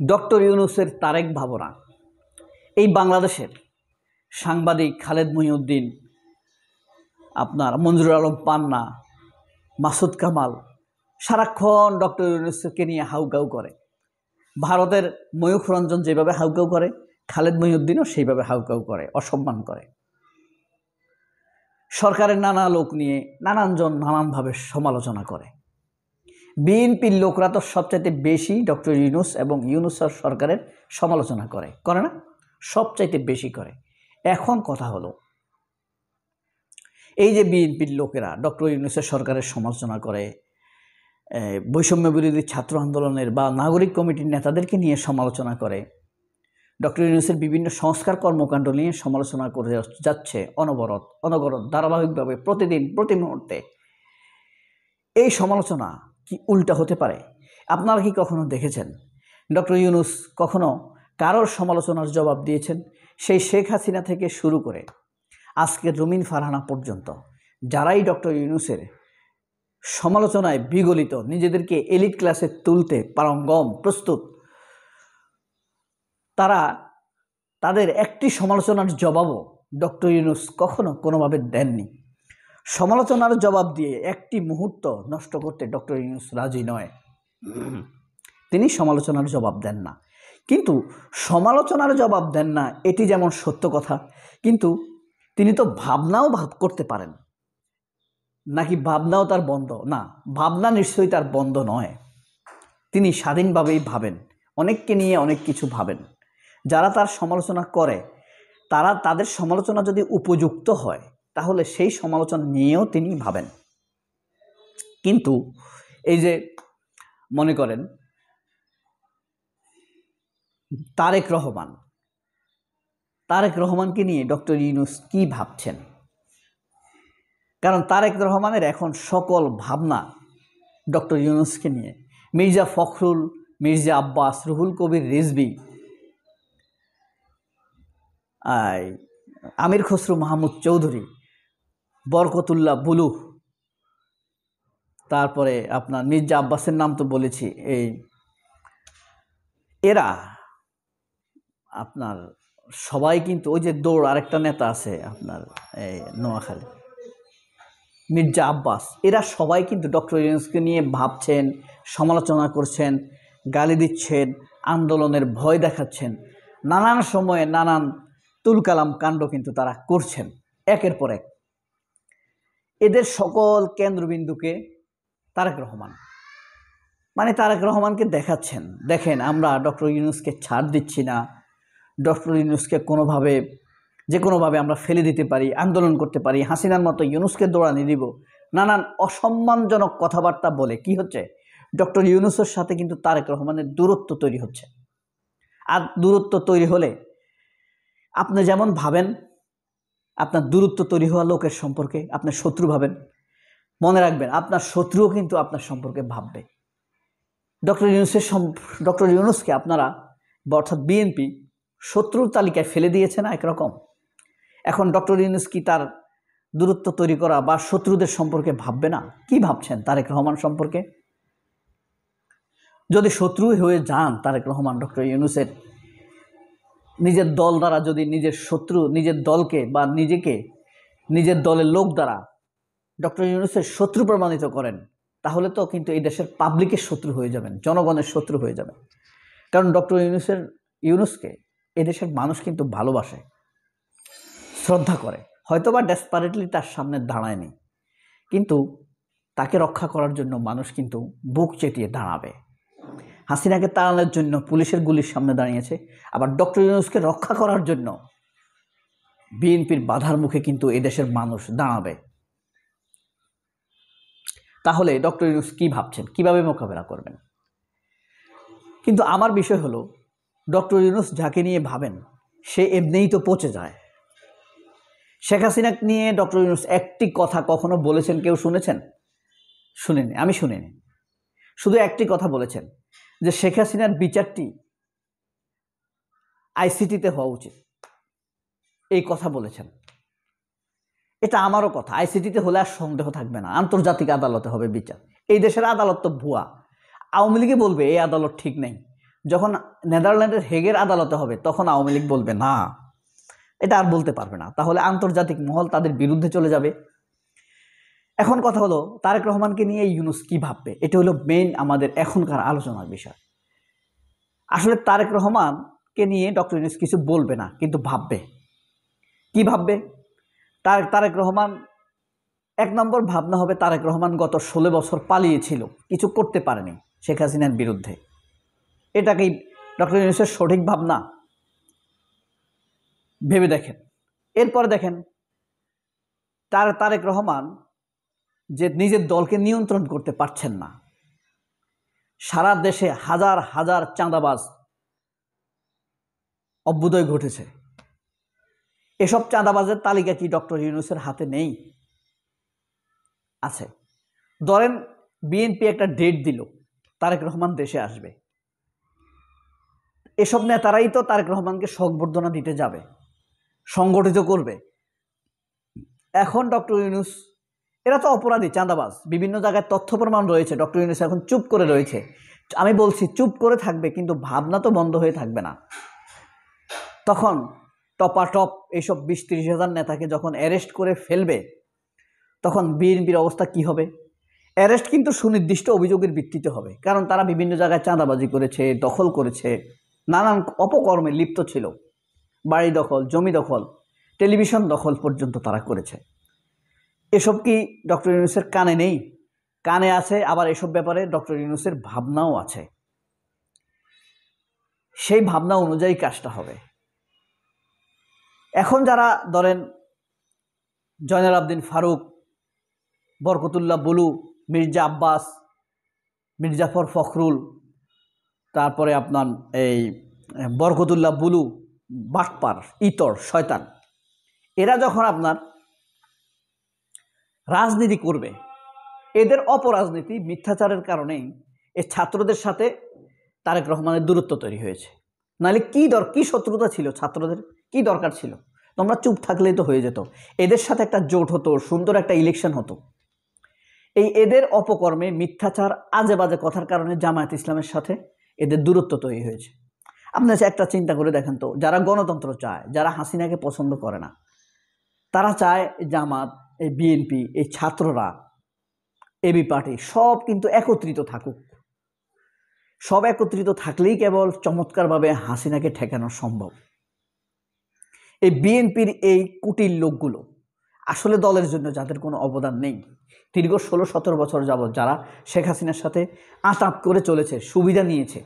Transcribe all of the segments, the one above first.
Doctor ইউনূসের Tarique ভাবনা। এই বাংলাদেশের সাংবাদিক খালেদ মহিউদ্দিন, আপনার মঞ্জুর আলম পান্না, মাসুদ কামাল সারাক্ষণ ডক্টর ইউনূসকে নিয়ে হাউকাউ করে। ভারতের ময়ূখ রঞ্জন যেভাবে হাউকাউ করে, খালেদ মহিউদ্দিনও সেইভাবে হাউকাউ করে, অসম্মান করে। সরকারের নানা লোক নিয়ে নানানজন নানানভাবে সমালোচনা করে। বিএনপির লোকরা তো সবচাইতে বেশি ডক্টর ইউনূস এবং ইউনূস সরকারের সমালোচনা করে না? সবচাইতে বেশি করে। এখন কথা হলো, এই যে বিএনপির লোকেরা ডক্টর ইউনূসের সরকারের সমালোচনা করে, বৈষম্য বিরোধী ছাত্র আন্দোলনের বা নাগরিক কমিটির নেতাদেরকে নিয়ে সমালোচনা করে, ডক্টর ইউনূসের বিভিন্ন সংস্কার কর্মকাণ্ড নিয়ে সমালোচনা করে যাচ্ছে অনবরত ধারাবাহিকভাবে, প্রতিদিন প্রতি মুহূর্তে। এই সমালোচনা কি উল্টা হতে পারে? আপনারা কি কখনো দেখেছেন ডক্টর ইউনূস কখনো কারোর সমালোচনার জবাব দিয়েছেন? সেই শেখ হাসিনা থেকে শুরু করে আজকের রুমিন ফারহানা পর্যন্ত যারাই ডক্টর ইউনূসের সমালোচনায় বিগলিত, নিজেদেরকে এলিট ক্লাসে তুলতে পারঙ্গম প্রস্তুত, তাদের একটি সমালোচনার জবাবও ডক্টর ইউনূস কখনো কোনোভাবে দেননি। সমালোচনার জবাব দিয়ে একটি মুহূর্ত নষ্ট করতে ডক্টর ইউনূস রাজি নয়। তিনি সমালোচনার জবাব দেন না। কিন্তু সমালোচনার জবাব দেন না এটি যেমন সত্য কথা, কিন্তু তিনি তো ভাবনাও করতে পারেন নাকি? ভাবনাও তার বন্ধ না? ভাবনা নিশ্চয়ই তার বন্ধ নয়। তিনি স্বাধীনভাবেই ভাবেন, অনেককে নিয়ে অনেক কিছু ভাবেন। যারা তার সমালোচনা করে, তাদের সমালোচনা যদি উপযুক্ত হয় তাহলে সেই সমালোচনা নিয়েও তিনি ভাবেন। কিন্তু এই যে মনে করেন তারেক রহমানকে নিয়ে ডক্টর ইউনূস কি ভাবছেন? কারণ তারেক রহমানের এখন সকল ভাবনা ডক্টর ইউনূসকে নিয়ে। মির্জা ফখরুল, মির্জা আব্বাস, রুহুল কবির রিজভী, আমির খসরু মাহমুদ চৌধুরী, বরকতুল্লাহ বুলু, তারপরে আপনার মির্জা আব্বাসের নাম তো বলেছি, এরা আপনার সবাই কিন্তু ওই যে দৌড় আরেকটা নেতা আছে আপনার নোয়াখালী, মির্জা আব্বাস, এরা সবাই কিন্তু ডক্টর ইউনূসকে নিয়ে ভাবছেন, সমালোচনা করছেন, গালি দিচ্ছেন, আন্দোলনের ভয় দেখাচ্ছেন, নানান সময়ে নানান তুলকালাম কাণ্ড কিন্তু তারা করছেন একের পর এক। এদের সকল কেন্দ্রবিন্দুকে তারেক রহমান, মানে তারেক রহমানকে দেখাচ্ছেন, দেখেন আমরা ডক্টর ইউনূসকে ছাড় দিচ্ছি না, ডক্টর ইউনূসকে কোনোভাবে আমরা ফেলে দিতে পারি, আন্দোলন করতে পারি, হাসিনার মতো ইউনূসকে দৌড়ানি দিব, নানান অসম্মানজনক কথাবার্তা বলে কি হচ্ছে, ডক্টর ইউনূসের সাথে কিন্তু তারেক রহমানের দূরত্ব তৈরি হচ্ছে। আর দূরত্ব তৈরি হলে আপনি যেমন ভাবেন, আপনার দূরত্ব তৈরি হওয়া লোকের সম্পর্কে আপনি শত্রু ভাবেন, মনে রাখবেন আপনার শত্রুও কিন্তু আপনার সম্পর্কে ভাববে। ডক্টর ইউনূসকে আপনারা অর্থাৎ বিএনপি শত্রুর তালিকায় ফেলে দিয়েছে না একরকম। এখন ডক্টর ইউনূস কি তার দূরত্ব তৈরি করা বা শত্রুদের সম্পর্কে ভাববে না? কি ভাবছেন তারেক রহমান সম্পর্কে? যদি শত্রু হয়ে যান তারেক রহমান ডক্টর ইউনূসের, নিজের দল দ্বারা যদি নিজের দলকে বা নিজেকে নিজের দলের লোক দ্বারা ডক্টর ইউনূসের শত্রু প্রমাণিত করেন, তাহলে তো কিন্তু এই দেশের পাবলিকের শত্রু হয়ে যাবেন, জনগণের শত্রু হয়ে যাবেন। কারণ ডক্টর ইউনূসকে এদেশের মানুষ কিন্তু ভালোবাসে, শ্রদ্ধা করে, হয়তোবা ডেসপারেটলি তার সামনে দাঁড়ায়নি, কিন্তু তাকে রক্ষা করার জন্য মানুষ কিন্তু বুক চেটিয়ে দাঁড়াবে। হাসিনাকে তাড়ানোর জন্য পুলিশের গুলির সামনে দাঁড়িয়েছে, আবার ডক্টর ইউনূসকে রক্ষা করার জন্য বিএনপির বাধার মুখে কিন্তু এদেশের মানুষ দাঁড়াবে। তাহলে ডক্টর ইউনূস কি ভাবছেন, কিভাবে মোকাবেলা করবেন? কিন্তু আমার বিষয় হলো, ডক্টর ইউনূস যাকে নিয়ে ভাবেন সে এমনিই তো পচে যায়। শেখ হাসিনাকে নিয়ে ডক্টর ইউনূস একটি কথা কখনো বলেছেন কেউ শুনেছেন? শুনেনি, আমি শুনিনি। শুধু একটি কথা বলেছেন যে শেখ হাসিনার বিচারটি আইসিটিতে হওয়া উচিত, এই কথা বলেছেন। এটা আমারও কথা, আইসিটিতে হলে আর সন্দেহ থাকবে না, আন্তর্জাতিক আদালতে হবে বিচার। এই দেশের আদালত তো ভুয়া। আওয়ামী লীগে বলবে এই আদালত ঠিক নেই, যখন নেদারল্যান্ডের হেগের আদালতে হবে তখন আওয়ামী লীগ বলবে না, এটা আর বলতে পারবে না, তাহলে আন্তর্জাতিক মহল তাদের বিরুদ্ধে চলে যাবে। এখন কথা হলো তারেক রহমানকে নিয়ে ইউনূস কি ভাববে, এটা হলো মেইন আমাদের এখনকার আলোচনার বিষয়। আসলে তারেক রহমানকে নিয়ে ডক্টর ইউনূস কিছু বলবে না, কিন্তু ভাববে। কি ভাববে? তারেক রহমান, এক নম্বর ভাবনা হবে তারেক রহমান গত 16 বছর পালিয়েছিল, কিছু করতে পারেনি শেখ হাসিনার বিরুদ্ধে। এটাকেই ডক্টর ইউনূসের সঠিক ভাবনা? ভেবে দেখেন। এরপরে দেখেন তারেক রহমান যে নিজের দলকে নিয়ন্ত্রণ করতে পারছেন না। সারা দেশে হাজার হাজার চাঁদাবাজ অভ্যুদয় ঘটেছে। এসব চাঁদাবাজের তালিকা কি ডক্টর ইউনূসের হাতে নেই? আছে। ধরেন বিএনপি একটা ডেট দিল তারেক রহমান দেশে আসবে, এসব নেতারাই তো তারেক রহমানকে সংবর্ধনা দিতে যাবে, সংগঠিত করবে। এখন ডক্টর ইউনূস, এরা তো অপরাধী, চাঁদাবাজ, বিভিন্ন জায়গায় তথ্য প্রমাণ রয়েছে। ডক্টর ইউনূস এখন চুপ করে রয়েছে। আমি বলছি চুপ করে থাকবে, কিন্তু ভাবনা তো বন্ধ হয়ে থাকবে না। তখন টপাটপ এইসব 20-30 হাজার নেতাকে যখন অ্যারেস্ট করে ফেলবে, তখন বিএনপির অবস্থা কি হবে? অ্যারেস্ট কিন্তু সুনির্দিষ্ট অভিযোগের ভিত্তিতে হবে, কারণ তারা বিভিন্ন জায়গায় চাঁদাবাজি করেছে, দখল করেছে, নানান অপকর্মে লিপ্ত ছিল। বাড়ি দখল, জমি দখল, টেলিভিশন দখল পর্যন্ত তারা করেছে। এসব কি ডক্টর ইউনূসের কানে নেই? কানে আছে, আবার এসব ব্যাপারে ডক্টর ইউনূসের ভাবনাও আছে। সেই ভাবনা অনুযায়ী কাজটা হবে। এখন যারা ধরেন জয়নাল আবদিন ফারুক, বরকতুল্লাহ বুলু, মির্জা আব্বাস, মির্জাফর ফখরুল, তারপরে আপনার এই বরকতুল্লাহ বুলু, বাটপার, ইতর, শয়তান, এরা যখন আপনার রাজনীতি করবে, এদের অপরাজনীতি, মিথ্যাচারের কারণেই এই ছাত্রদের সাথে তারেক রহমানের দূরত্ব তৈরি হয়েছে। নাহলে কি শত্রুতা ছিল ছাত্রদের? কি দরকার ছিল? তোমরা চুপ থাকলেই তো হয়ে যেত। এদের সাথে একটা জোট হতো, সুন্দর একটা ইলেকশন হতো। এদের অপকর্মে, মিথ্যাচার, আজে বাজে কথার কারণে জামায়াত ইসলামের সাথে এদের দূরত্ব তৈরি হয়েছে। আপনি একটা চিন্তা করে দেখেন তো, যারা গণতন্ত্র চায়, যারা হাসিনাকে পছন্দ করে না, তারা চায় জামাত, এই বিএনপি, এই ছাত্ররা, এবি পার্টি সব কিন্তু একত্রিত থাকুক। সব একত্রিত থাকলেই কেবল চমৎকারভাবে হাসিনাকে ঠেকানো সম্ভব। এই বিএনপির এই কুটিল লোকগুলো আসলে দলের জন্য যাদের কোনো অবদান নেই, দীর্ঘ 16-17 বছর যাবৎ যারা শেখ হাসিনার সাথে আঁতাত করে চলেছে, সুবিধা নিয়েছে।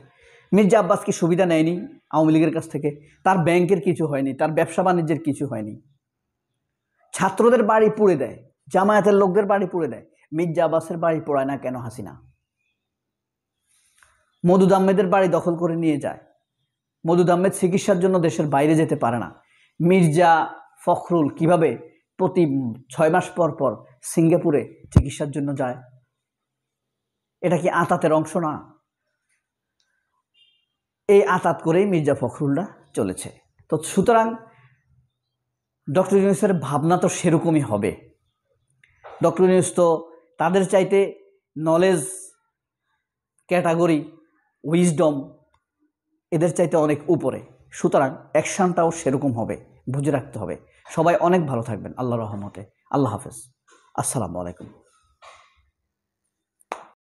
মির্জা আব্বাস কি সুবিধা নেয়নি আওয়ামী লীগের কাছ থেকে? তার ব্যাংকের কিছু হয়নি, তার ব্যবসা বাণিজ্যের কিছু হয়নি। ছাত্রদের বাড়ি পুড়ে দেয়, জামায়াতের লোকদের বাড়ি পুড়ে দেয়। মির্জা আব্বাসের বাড়ি পোড়ায় না কেন হাসিনা? মওদুদ আহমেদের বাড়ি দখল করে নিয়ে যায়। মওদুদ আহমেদ চিকিৎসার জন্য দেশের বাইরে যেতে পারে না। মির্জা ফখরুল কিভাবে প্রতি 6 মাস পর পর সিঙ্গাপুরে চিকিৎসার জন্য যায়? এটা কি আঁতাতের অংশ না? এই আঁতাত করেই মির্জা ফখরুলরা চলেছে। তো সুতরাং ডক্টর ইউনূসের ভাবনা তো সেরকমই হবে। ডক্টর ইউনূস তো তাদের চাইতে নলেজ ক্যাটাগরি, উইজডম এদের চাইতে অনেক উপরে। সুতরাং অ্যাকশনটাও সেরকম হবে, বুঝে রাখতে হবে। সবাই অনেক ভালো থাকবেন আল্লাহর রহমতে। আল্লাহ হাফেজ। আসসালামু আলাইকুম।